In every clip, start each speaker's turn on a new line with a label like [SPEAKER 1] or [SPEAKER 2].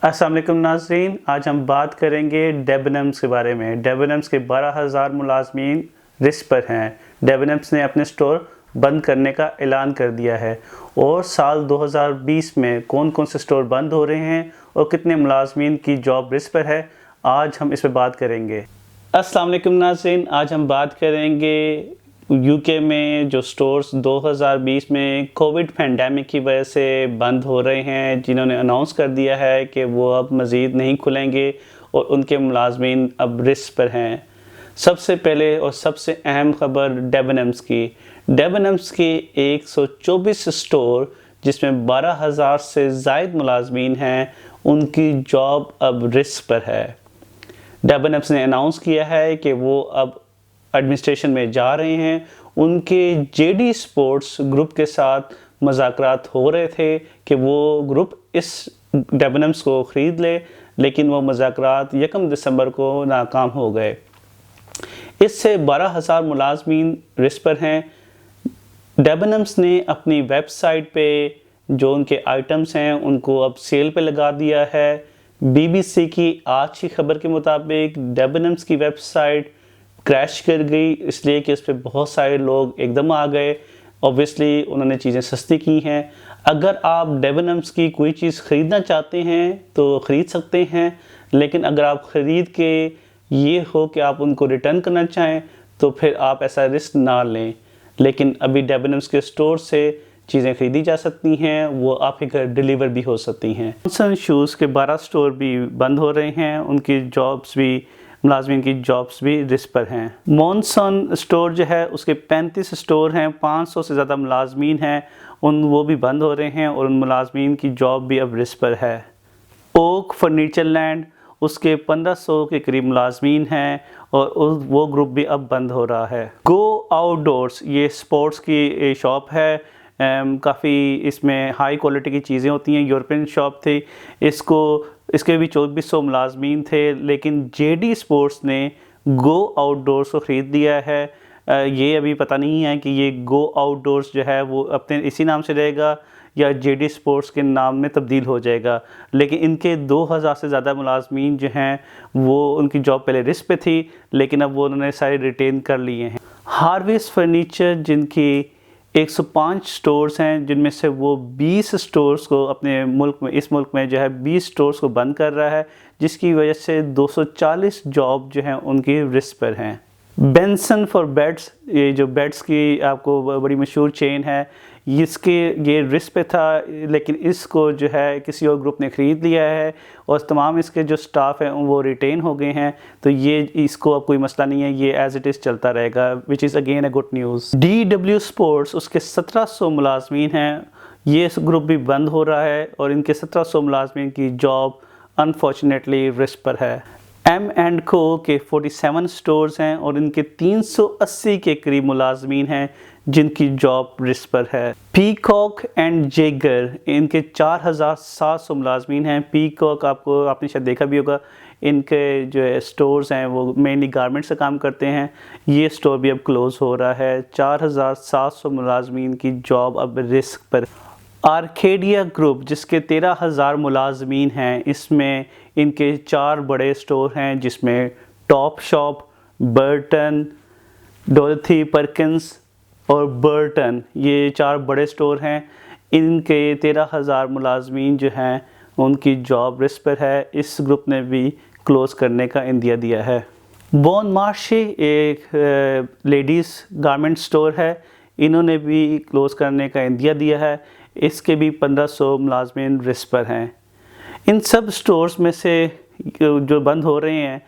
[SPEAKER 1] अस्सलाम वालेकुम नाज़रीन, आज हम बात करेंगे डेबनम्स के बारे में। डेबनम्स के 12,000 मुलाजमीन रिस्क पर हैं। डेबनम्स ने अपने स्टोर बंद करने का ऐलान कर दिया है। और साल 2020 में कौन कौन से स्टोर बंद हो रहे हैं और कितने मुलाजमीन की जॉब रिस्क पर है, आज हम इस पर बात करेंगे। अस्सलाम वालेकुम नाज़रीन, आज हम बात करेंगे यूके में जो स्टोर्स 2020 में कोविड पैंडेमिक की वजह से बंद हो रहे हैं, जिन्होंने अनाउंस कर दिया है कि वो अब मज़ीद नहीं खुलेंगे और उनके मुलाजमीन अब रिस्क पर हैं। सबसे पहले और सबसे अहम खबर डेबनम्स की। डेबनम्स के 124 स्टोर जिसमें 12,000 से ज़ायद मुलाजमीन हैं, उनकी जॉब अब रिस्क पर है। डेबनम्स ने अनाउंस किया है कि वो अब एडमिनिस्ट्रेशन में जा रहे हैं। उनके जेडी स्पोर्ट्स ग्रुप के साथ मुज़ाकरात हो रहे थे कि वो ग्रुप इस डेबनम्स को ख़रीद ले, लेकिन वो मुज़ाकरात 1 दिसंबर को नाकाम हो गए। इससे 12,000 मुलाजमीन रिस्क पर हैं। डेबनम्स ने अपनी वेबसाइट पे जो उनके आइटम्स हैं उनको अब सेल पे लगा दिया है। BBC की आज की खबर के मुताबिक डेबनम्स की वेबसाइट क्रैश कर गई, इसलिए कि उस पर बहुत सारे लोग एकदम आ गए। ऑब्वियसली उन्होंने चीज़ें सस्ती की हैं। अगर आप डेबनम्स की कोई चीज़ ख़रीदना चाहते हैं तो ख़रीद सकते हैं, लेकिन अगर आप ख़रीद के ये हो कि आप उनको रिटर्न करना चाहें तो फिर आप ऐसा रिस्क ना लें। लेकिन अभी डेबनम्स के स्टोर से चीज़ें ख़रीदी जा सकती हैं, वो आपके घर डिलीवर भी हो सकती हैं। मॉनसन शूज़ के 12 स्टोर भी बंद हो रहे हैं, उनकी जॉब्स भी, मुलाजमीन की जॉब्स भी रिस्क पर हैं। मॉनसन स्टोर जो है उसके 35 स्टोर हैं, 500 से ज़्यादा मुलाजमीन हैं, वो भी बंद हो रहे हैं और उन मुलाजमीन की जॉब भी अब रिस्क पर है। ओक फर्नीचर लैंड, उसके 1500 के करीब मुलाजमीन हैं और वो ग्रुप भी अब बंद हो रहा है। गो आउटडोर्स, ये स्पोर्ट्स की शॉप है, काफ़ी इसमें हाई क्वालिटी की चीज़ें होती हैं, यूरोपियन शॉप थी। इसके भी 2400 मुलाजमीन थे, लेकिन जेडी स्पोर्ट्स ने गो आउटडोर्स को ख़रीद लिया है। ये अभी पता नहीं है कि ये गो आउटडोर्स जो है वो अपने इसी नाम से रहेगा या जेडी स्पोर्ट्स के नाम में तब्दील हो जाएगा। लेकिन इनके 2000 से ज़्यादा मुलाजमीन जो हैं वो, उनकी जॉब पहले रिस्क पे थी, लेकिन अब वो उन्होंने सारे रिटेन कर लिए हैं। हार्वेस्ट फर्नीचर, जिनकी 105 स्टोर्स हैं, जिनमें से वो 20 स्टोर्स को अपने मुल्क में, इस मुल्क में जो है 20 स्टोर्स को बंद कर रहा है, जिसकी वजह से 240 जॉब जो हैं उनकी रिस्क पर हैं। बेंसन फॉर बेड्स, ये जो बेड्स की आपको बड़ी मशहूर चेन है, ये रिस्क पे था, लेकिन इसको जो है किसी और ग्रुप ने ख़रीद लिया है और तमाम इसके जो स्टाफ हैं वो रिटेन हो गए हैं। तो ये, इसको अब कोई मसला नहीं है, ये एज़ इट इज़ चलता रहेगा, which is again a good news. DW sports, उसके 1700 मुलाजमीन हैं, ये ग्रुप भी बंद हो रहा है और इनके 1700 मुलाजमीन की जॉब अनफॉर्चुनेटली रिस्क पर है। M&Co के 47 स्टोर्स हैं और इनके 380 के करीब मुलाजमीन हैं, जिनकी जॉब रिस्क पर है। पीकॉक एंड जेगर, इनके 4700 मुलाजमीन हैं। पीकॉक आपने शायद देखा भी होगा, इनके जो है स्टोर्स हैं वो मेनली गारमेंट्स से काम करते हैं। ये स्टोर भी अब क्लोज़ हो रहा है। 4700 मुलाजमीन की जॉब अब रिस्क पर। आर्केडिया ग्रुप, जिसके 13,000 मुलाजमीन हैं, इसमें इनके 4 बड़े स्टोर हैं, जिसमें टॉप शॉप, बर्टन, डोरथी परकिंस और बर्टन, ये 4 बड़े स्टोर हैं। इनके 13,000 मुलाजमीन जो हैं उनकी जॉब रिस्क पर है। इस ग्रुप ने भी क्लोज़ करने का इंदिया दिया है। बॉन मार्शे एक लेडीज़ गारमेंट स्टोर है, इन्होंने भी क्लोज़ करने का इंदिया दिया है। इसके भी 1500 मुलाजमीन रिस्क पर हैं। इन सब स्टोर्स में से जो बंद हो रहे हैं,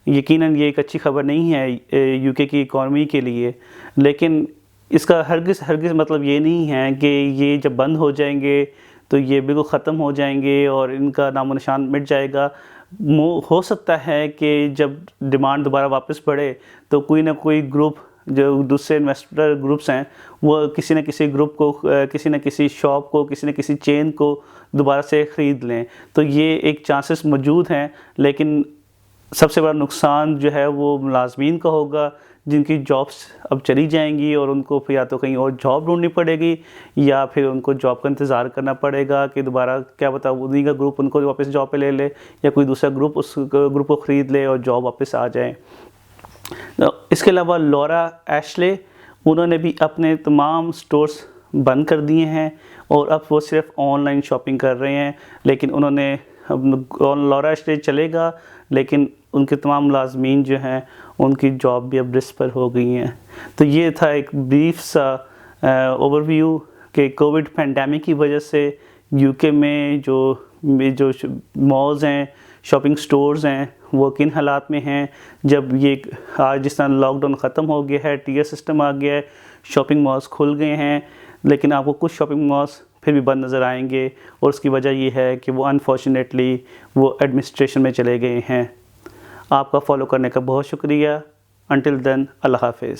[SPEAKER 1] यकीनन ये एक अच्छी खबर नहीं है यूके की इकॉनमी के लिए, लेकिन इसका हरगिज़ मतलब ये नहीं है कि ये जब बंद हो जाएंगे तो ये बिल्कुल ख़त्म हो जाएंगे और इनका नामो निशान मिट जाएगा। हो सकता है कि जब डिमांड दोबारा वापस बढ़े तो कोई ना कोई ग्रुप, जो दूसरे इन्वेस्टर ग्रुप्स हैं, वो किसी न किसी ग्रुप को, किसी न किसी शॉप को, किसी न किसी चेन को दोबारा से ख़रीद लें। तो ये एक चांसेस मौजूद हैं, लेकिन सबसे बड़ा नुकसान जो है वो मुलाजमीन का होगा, جن کی جابس اب چلی جائیں گی اور ان کو پھر یا تو کہیں اور جاب ڈھونڈنی پڑے گی یا پھر ان کو جاب کا انتظار کرنا پڑے گا کہ دوبارہ کیا پتہ انہیں کا گروپ ان کو واپس جاب پہ لے لے یا کوئی دوسرا گروپ اس گروپ کو خرید لے اور جاب واپس آ جائیں۔ اس کے علاوہ لورا ایشلے، انہوں نے بھی اپنے تمام سٹورز بند کر دیے ہیں اور اب وہ صرف آن لائن شاپنگ کر رہے ہیں، لیکن انہوں نے لورا ایشلے چلے گا لیکن ان کے تمام ملازمین جو ہیں ان کی جاب بھی اب رسک پر ہو گئی ہیں۔ تو یہ تھا ایک بریف سا اوور ویو کہ کووڈ پینڈیمک کی وجہ سے یو کے میں جو مالز ہیں، شاپنگ سٹورز ہیں، وہ کن حالات میں ہیں۔ جب یہ آج جس طرح لاک ڈاؤن ختم ہو گیا ہے، ٹیئر سسٹم آ گیا ہے، شاپنگ مالز کھل گئے ہیں، لیکن آپ کو کچھ شاپنگ مالز پھر بھی بند نظر آئیں گے اور اس کی وجہ یہ ہے کہ وہ انفارچونیٹلی وہ ایڈمنسٹریشن میں چلے گئے ہیں۔ آپ کا فالو کرنے کا بہت شکریہ۔ انٹل دین، اللہ حافظ۔